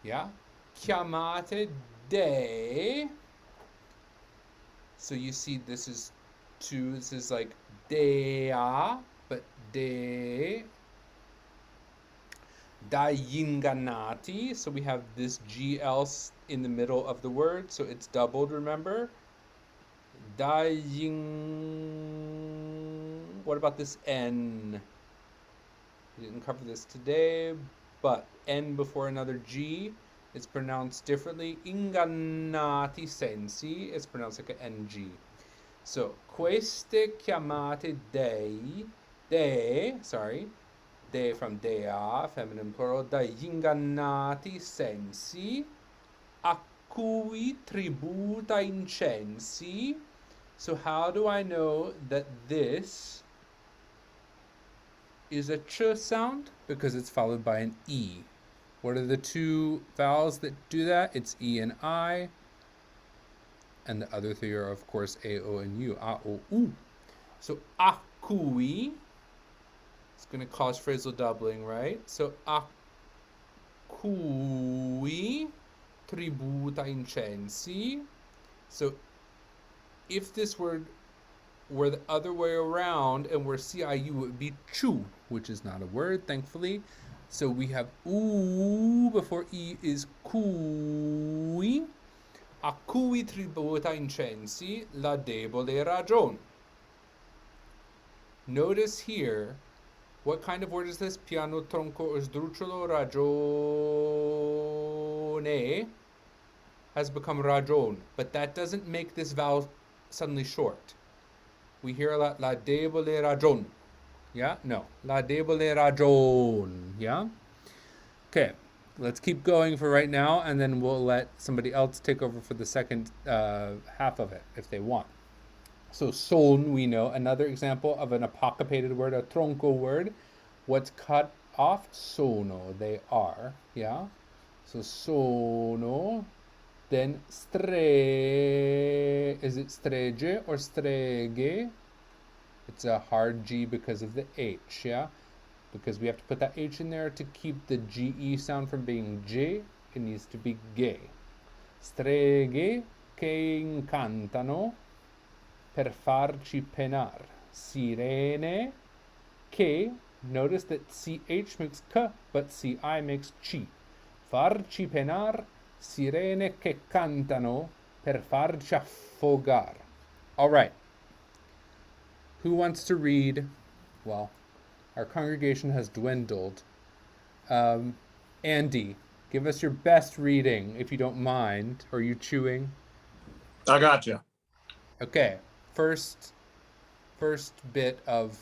Yeah? Chiamate dei. So you see this is two, this is like dea, but de. Dagli ingannati. So we have this GL in the middle of the word, so it's doubled, remember? Dagli. What about this N? We didn't cover this today, but N before another G, it's pronounced differently. Ingannati sensi, it's pronounced like an NG. So, queste chiamate de from dea, feminine plural, dagli ingannati sensi, a cui tributa incensi. So how do I know that this is a ch sound? Because it's followed by an E. What are the two vowels that do that? It's E and I. And the other three are, of course, A, O, and U. A, O, U. So, a cui. It's going to cause phrasal doubling, right? So, a cui tributa incensi. So, if this word were the other way around and were CIU, it would be chu, which is not a word, thankfully. So we have u before E is cui. A cui tributa incensi la debole ragion. Notice here, what kind of word is this? Piano, tronco, sdrucciolo, ragione has become ragion, but that doesn't make this vowel suddenly short. We hear a lot, la debole ragion. Yeah? No. La debole ragion. Yeah? Okay. Let's keep going for right now, and then we'll let somebody else take over for the second half of it, if they want. So, son, we know. Another example of an apocryphated word, a tronco word. What's cut off? Sono. They are. Yeah? So, sono. Then, is it strege or strege? It's a hard G because of the H, yeah? Because we have to put that H in there to keep the GE sound from being J. It needs to be gay. Streghe che incantano per farci penar. Sirene che, notice that CH makes K, but CI makes chi. Farci penar, sirene che cantano per farci affogar. All right. Who wants to read? Well, our congregation has dwindled. Andy, give us your best reading, if you don't mind. Are you chewing? I gotcha. Okay, first bit of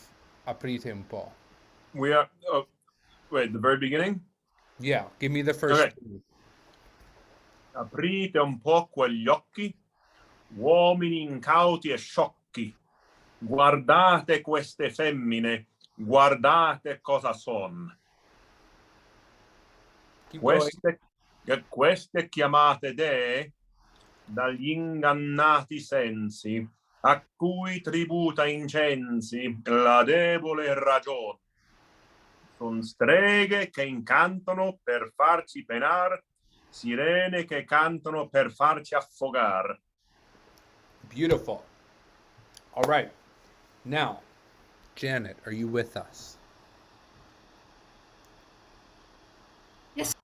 aprite un po'. We are, wait, the very beginning? Yeah, give me the first. Okay. Aprite un po' quegli occhi, uomini incauti e sciocchi. Guardate queste femmine, guardate cosa son. Queste chiamate dee dagli ingannati sensi, a cui tributa incensi la debole ragione. Son streghe che incantano per farci penar, sirene che cantano per farci affogar. Beautiful. All right. Now, Janet, are you with us? Yes.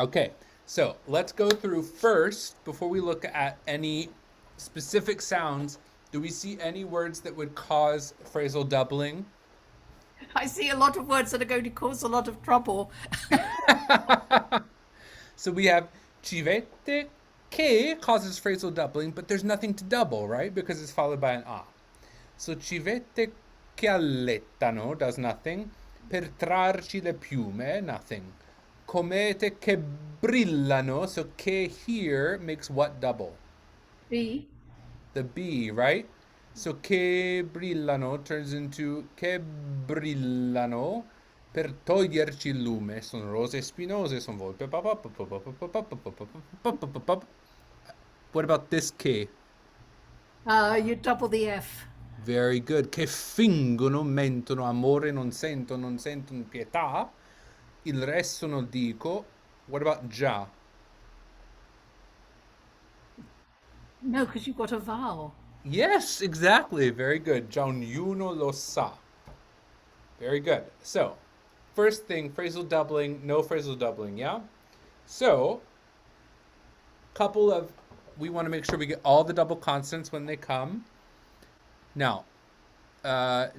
Okay, so let's go through first, before we look at any specific sounds, Do we see any words that would cause phrasal doubling? I see a lot of words that are going to cause a lot of trouble. So we have civette che causes phrasal doubling, but there's nothing to double, right? Because it's followed by an a. So civette che allettano does nothing. Per trarci le piume, nothing. Comete che brillano, so che here makes what double? B. The B, right? So che brillano turns into che brillano per toglierci il lume. Sono rose spinose, sono volpe. What about this che? You double the F. Very good. Che fingono, mentono, amore non sentono pietà. Il resto non dico. What about già? No, because you've got a vowel. Yes, exactly. Very good. Già ognuno lo sa. Very good. So, first thing, phrasal doubling, no phrasal doubling, yeah? So, we want to make sure we get all the double consonants when they come. Now,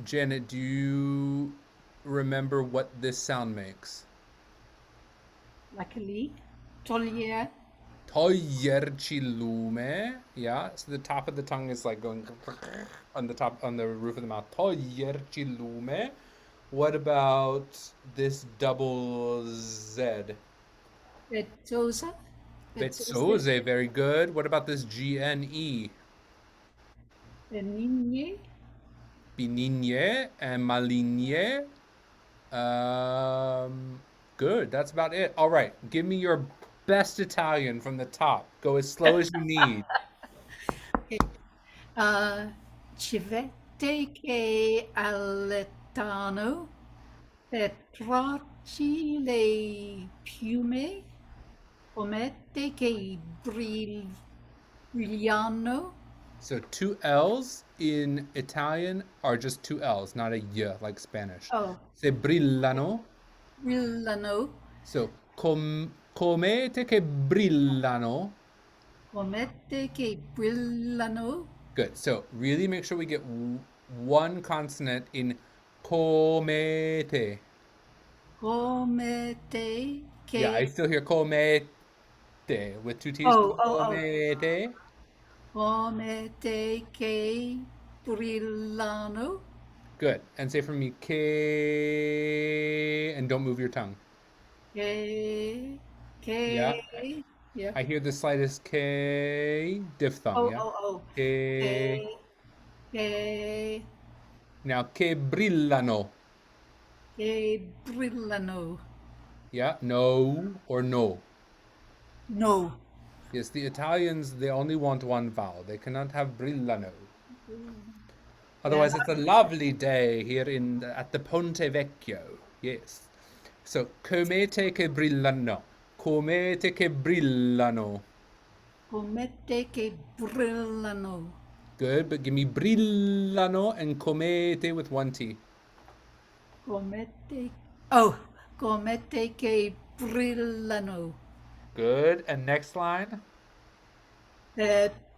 Janet, do you remember what this sound makes? Like a li. Togliere. Toglierci il lume. Yeah, so the top of the tongue is like going on the roof of the mouth. Toglierci il lume. What about this double Z? Bezzosa. Bezzose, very good. What about this GNE? Benigne. Benigne and maligne. Good. That's about it. All right. Give me your best Italian from the top. Go as slow as you need. Civette che allettano per trarci le piume. Comete che brillano. So 2 L's in Italian are just 2 L's, not a Y like Spanish. Oh, Se brillano. brillano. So comete che brillano. Comete che brillano. Good. So really make sure we get one consonant in comete. Comete che. Yeah, I still hear comete with 2 T's. Oh. Comete. Comete che brillano. Good. And say for me, che, and don't move your tongue. Che. Yeah. Yeah. I hear the slightest K diphthong. Yeah. Che. Che Now, che brillano. brillano. Yeah. No or no. No. Yes, the Italians, they only want one vowel. They cannot have brillano. Otherwise, it's a lovely day here at the Ponte Vecchio. Yes. So, comete che brillano. Comete che brillano. Comete che brillano. Good, but give me brillano and comete with 1 T. Comete che brillano. Good, and next line.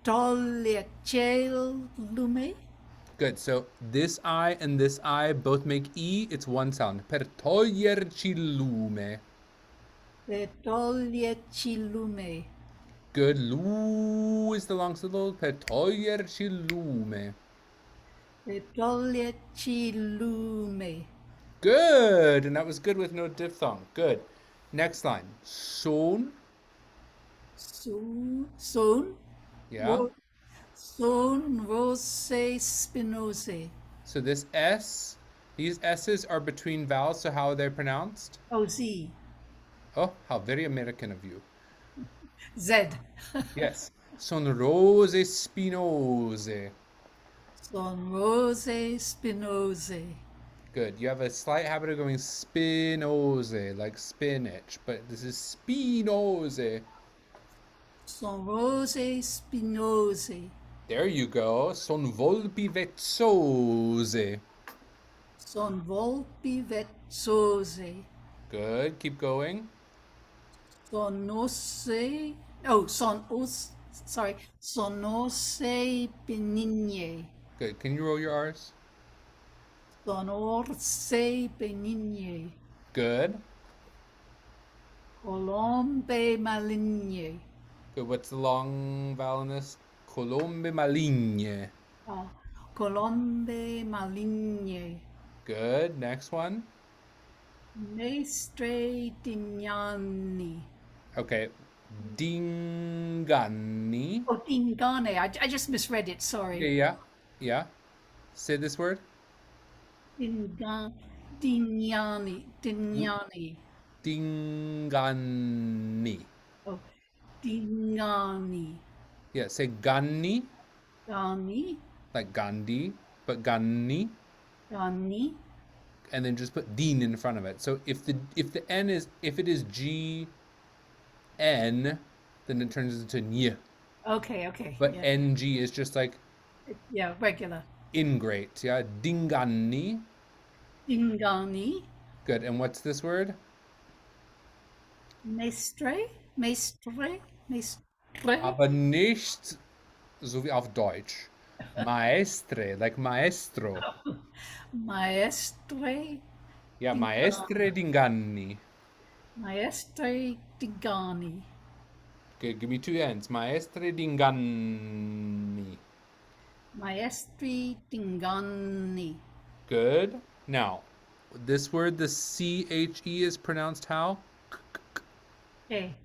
Toglierci il lume. Good, so this I and this I both make E, it's one sound. Per toglierci il lume. Toglierci il lume. Good, lu is the long syllable. Per toglierci il lume. Toglierci il lume. Good, and that was good with no diphthong. Good. Next line. Son. Son. Yeah. Son rose spinose. So this S, these S's are between vowels, so how are they pronounced? Oh, Z. Oh, how very American of you. Z. Yes. Son rose spinose. Son rose spinose. Good. You have a slight habit of going spinose, like spinach, but this is spinose. Son rose spinose. There you go. Son volpi vezzose. Son volpi vezzose. Good. Keep going. Son osse. Oh, son sorry, sonorse benigne. Good. Can you roll your R's? Sonorse benigne. Good. Colombe maligne. Good. What's the long vowel in this? Colombe maligne. Colombe maligne. Good. Next one. Mestre dignani. Okay. Dingani. Oh, dingane. I just misread it, Okay, sorry. yeah. Yeah. Say this word. Dignani. Dignani. Dingani. Oh, dingani. Yeah, say Ganni, Gani. like Gandhi, but Ganni, Gani. and then just put Din in front of it. So if the N is if it is G N, then it turns into Ny. Okay, okay. But Yeah, NG is just like yeah, regular. ingrate. Yeah, Dingani. Dingani. Good. And what's this word? Mestre. Mestre. Mestre. Aber nicht so wie auf Deutsch. Maestre, like maestro. Maestre. Yeah, maestre Dingani. Maestre Dingani. Okay, give me two N's. Maestre Dingani. Maestri Dingani. Good. Now, this word, the CHE is pronounced how? Okay.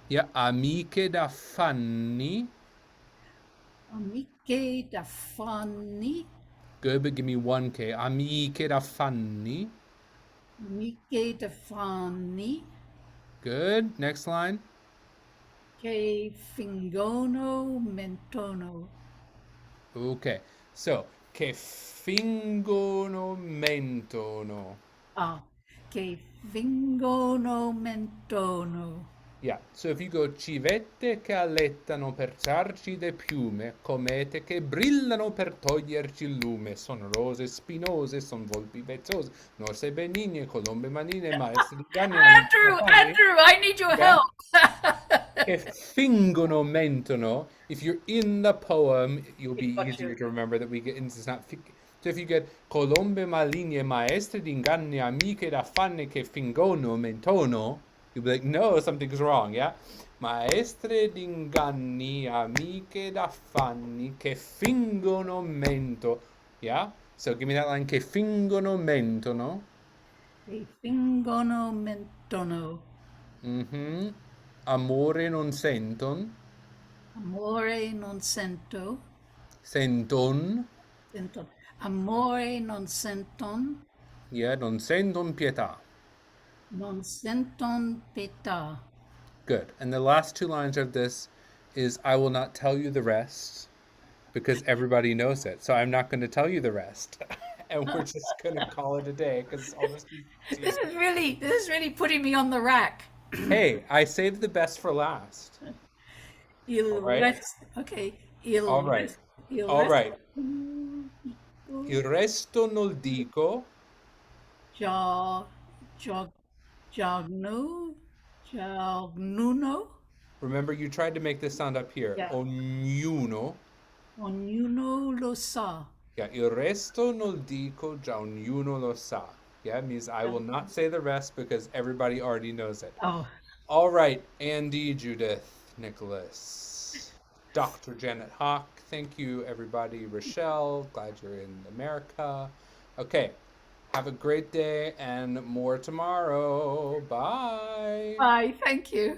Yeah, amiche da fanni. Amiche da Fanni. Good, but give me one K. Amiche da fanni. Amiche da Fanni. Good. Next line. Che Fingono Mentono. Okay. So, che fingono mentono. Che Fingono Mentono. Yeah, so if you go civette che allettano per ciarci le piume, comete che brillano per toglierci il lume, sono rose spinose, son volpi vezzose, norse benigne, colombe manine, maestre di canne, Andrew, I need your Yeah. help. che fingono mentono. If you're in the poem, you'll be Got easier you. to remember that we get into it's not so if you get colombe maligne, maestre di inganni, amiche da fanne che fingono mentono, you'll be like, no, something's wrong, yeah? Maestre di inganni, amiche da fanni che fingono mento. Yeah? So give me that line, che fingono mentono. Che Fingono Mentono. Mhm. Amore non senton. Amore non sento. Senton. Senton. Amore non senton. Yeah, non senton pietà. Non senton pietà. Good. And the last two lines of this is I will not tell you the rest because everybody knows it. So I'm not going to tell you the rest. And we're just going to call it a day because I'll just be. This is really putting me on the rack. Hey, I saved the best for last. Il All right. rest. Okay. Il All right. rest. Il All rest. right. Il resto non dico. Ja. Jagnu. Jagnuno. Remember, you tried to make this sound up here. Yeah. Ognuno. Ognuno lo sa. Yeah, il resto non dico, già ognuno lo sa. Yeah, it means I will not say the rest because everybody already knows it. Oh. All right, Andy, Judith, Nicholas, Dr. Janet Hawk, thank you, everybody. Rochelle, glad you're in America. Okay, have a great day and more tomorrow. Bye. Bye. Thank you.